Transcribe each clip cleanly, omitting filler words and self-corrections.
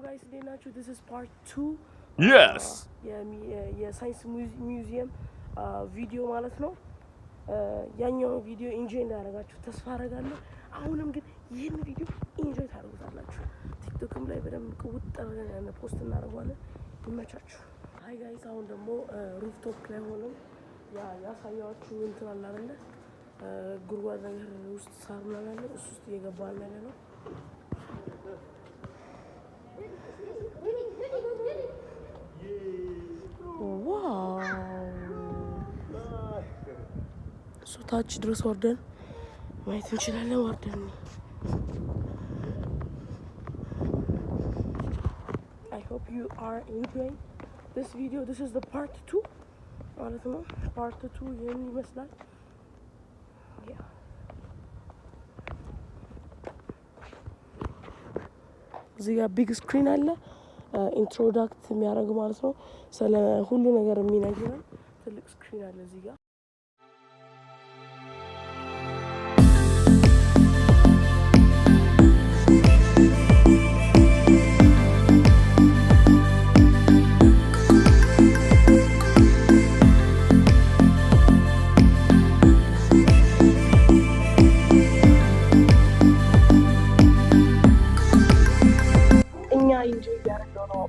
guys, today nacho. This is part 2. Yes. የሳይንስ ሚውዚየም ቪዲዮ ማለት ነው። ያኛውን ቪዲዮ ኢንጆይ እንዳደረጋችሁ ተስፋ አደርጋለሁ። አሁንም ግን ይህን ቪዲዮ ኢንጆይ ታደርጉታላችሁ። ቲክቶክም ላይ በደንብ ቅውጥ አድርገን ፖስት እናደርገዋለን። ይመቻችሁ። ሀይ ጋይስ፣ አሁን ደግሞ ሩፍቶፕ ላይ ሆነን ያሳያችሁ እንትን አለ አይደለ? ጉድጓድ ነገር ውስጥ ሳር ምናምን አለ። እሱ ውስጥ እየገባን ያለ ነው። ታች ድረስ ወርደን ማየት እንችላለን። ወርደን I hope you are enjoying this video. This is the part 2 ማለት ነው። part 2 ይሄን ይመስላል። እዚህ ጋር ቢግ ስክሪን አለ። ኢንትሮዳክት የሚያደርግ ማለት ነው። ስለ ሁሉ ነገር የሚነግረን ትልቅ ስክሪን አለ እዚህ ጋር።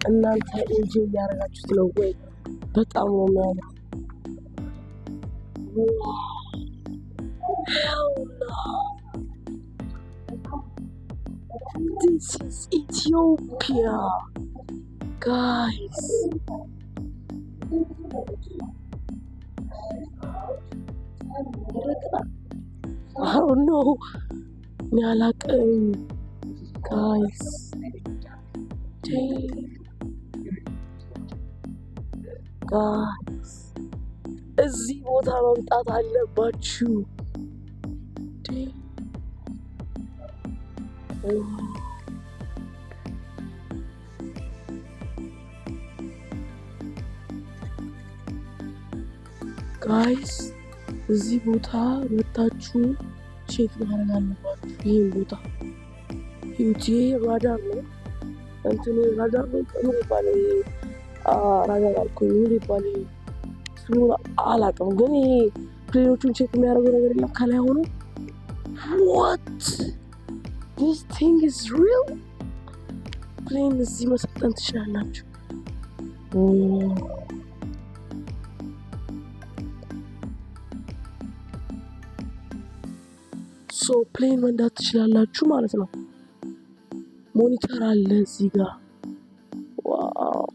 እናንተ ኢንጆይ እያደረጋችሁት ነው ወይ? በጣም ነው የሚያምረው። This is Ethiopia, guys. I don't know. Guys. Guys, እዚህ ቦታ መምጣት አለባችሁ። ጋይስ እዚህ ቦታ መጣችሁ ቼክ ማድረግ አለባችሁ። ይሄን ቦታ ይሄ ራዳር ነው። እንትኑ ራዳር ነው። ምን ይባላል? ራዳር አልኩኝ። ምን ይባላል? ስሙን አላውቅም፣ ግን ይሄ ፕሌኖቹን ቼክ የሚያደርገው ነገር የለም ከላይ ሆኖ። what this thing is real? ፕሌን እዚህ መሰልጠን ትችላላችሁ። ሶ ፕሌን መንዳት ትችላላችሁ ማለት ነው። ሞኒተር አለ እዚህ ጋር። ዋው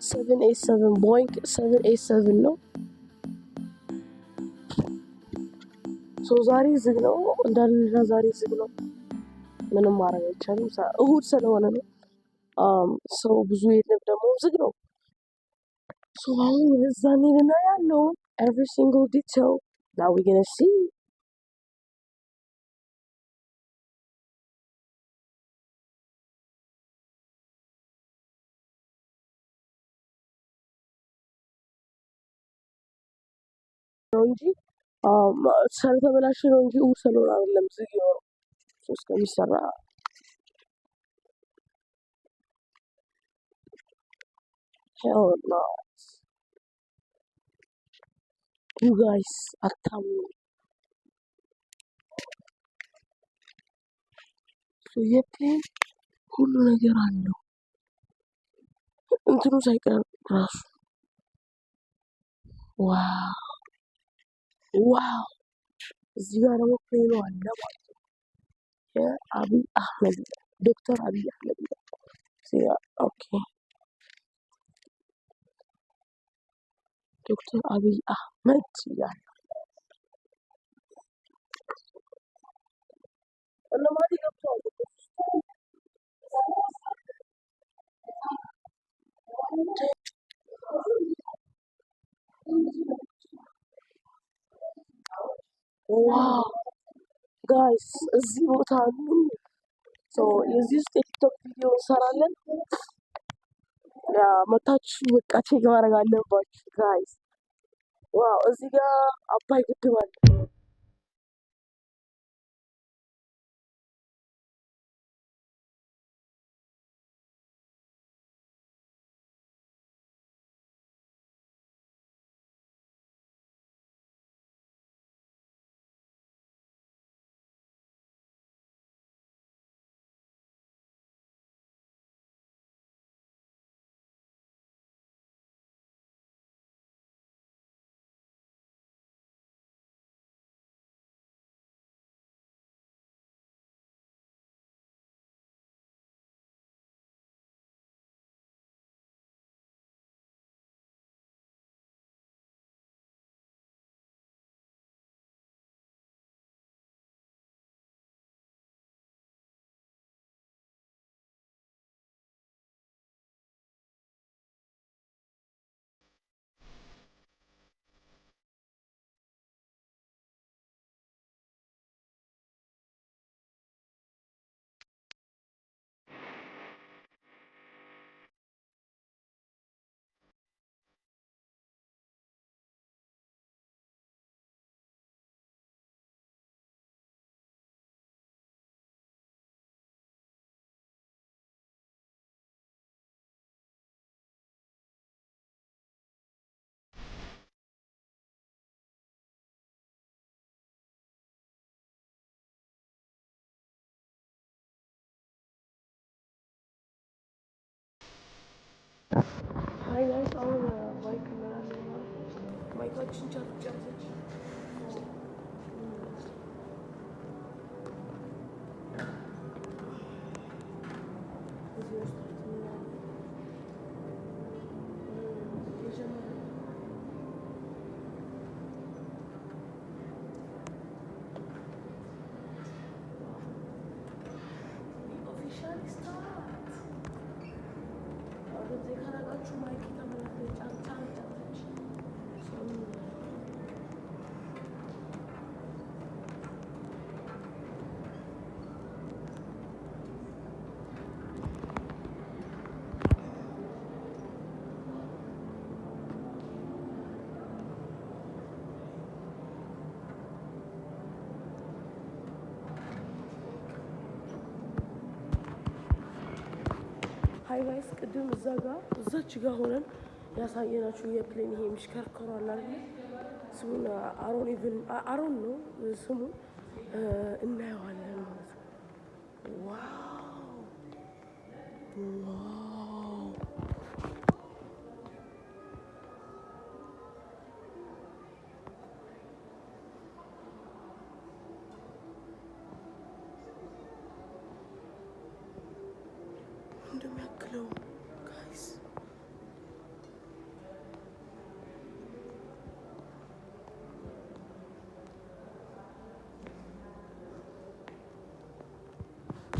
787 ቦይንግ 787 ነው። ሶ ዛሬ ዝግ ነው እንዳልነዳ፣ ዛሬ ዝግ ነው። ምንም ማድረግ አይቻልም። እሁድ ስለሆነ ነው። ሰው ብዙ የለም፣ ደግሞ ዝግ ነው። ሶ አሁን እዛ እንሄድና ያለውን every single detail that we're gonna see. ነው እንጂ ስለተበላሸ ነው እንጂ እሑድ ስለሆነ አይደለም ዝግ የሆነው። ሶስት ከሚሰራ hell no. You guys አታምኑ። የፕሌን ሁሉ ነገር አለው እንትኑ ሳይቀር ራሱ። ዋው እዚህ ጋር ደግሞ ፕሌኑ አለ ማለት ነው። የአብይ አህመድ ዶክተር አብይ አህመድ ኦኬ፣ ዶክተር አብይ አህመድ ይላል። እነማን ገብተዋል? ዋው ጋይስ እዚህ ቦታ የዚህ ውስጥ የቲክቶክ ቪዲዮ እንሰራለን። መታችሁ በቃ ቼክ ማድረግ አለባችሁ ጋይስ። ዋው እዚህ ጋር አባይ ግድብ አለ። ሀይ ጋይስ አሁን ባይክ እንላለን ባይካችን ጨርሰች ሀይ ጋይስ ቅድም እዛች ጋር ሆነን ያሳየናችሁ የፕሌን ይሄ የሚሽከርከረው አለ አይደል? ስሙን አሮን ነው ስሙ እናየዋለን ማለት ነው። ዋው እንደሚያክለው ጋይስ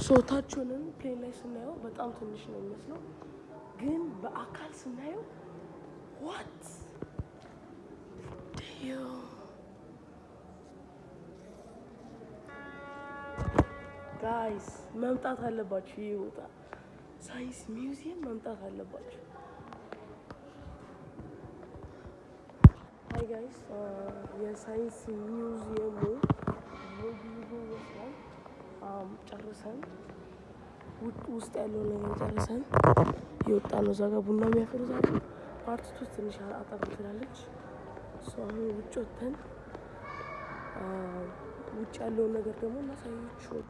ሾታችንን ፕሌን ላይ ስናየው በጣም ትንሽ ነው የሚመስለው፣ ግን በአካል ስናየው ዋት ጋይስ መምጣት አለባችሁ። ይህ ቦታ ሳይንስ ሚውዚየም መምጣት አለባችሁ። ሀይ ጋይስ የሳይንስ ሚውዚየሙ ይመስላል። ጨርሰን ውስጥ ያለው ነገር ጨርሰን የወጣ ነው። እዛ ጋር ቡና የሚያፈሩት አሉ። ፓርቲቱ ትንሽ አጠር ትላለች። አሁን ውጭ ወጥተን ውጭ ያለውን ነገር ደግሞ እናሳያችሁ።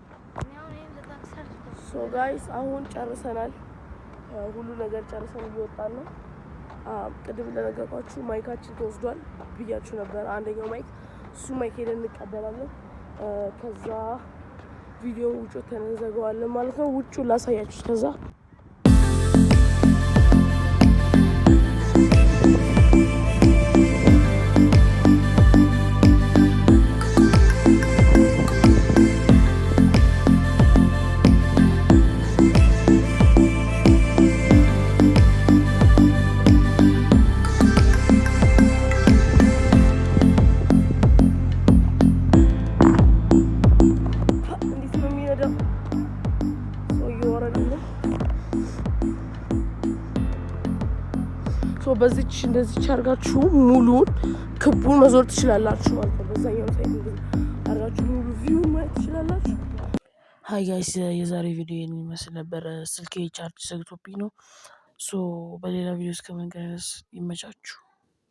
ጋይስ አሁን ጨርሰናል። ሁሉ ነገር ጨርሰን እየወጣን ነው። ቅድም እንደነገርኳችሁ ማይካችን ተወስዷል ብያችሁ ነበር። አንደኛው ማይክ እሱ ማይክ ሄደን እንቀበላለን። ከዛ ቪዲዮ ውጭ ወጥተን እንዘጋዋለን ማለት ነው። ውጩን ላሳያችሁ ከዛ በዚች እንደዚች አድርጋችሁ ሙሉን ክቡን መዞር ትችላላችሁ ማለት ነው። በዛኛው ሳይድ አድርጋችሁ ሙሉ ቪው ማየት ትችላላችሁ። ሀይ ጋይስ የዛሬ ቪዲዮ ይሄን ይመስል ነበር። ስልኬ ቻርጅ ዘግቶብኝ ነው። በሌላ ቪዲዮ እስከምንገናኝ ይመቻችሁ።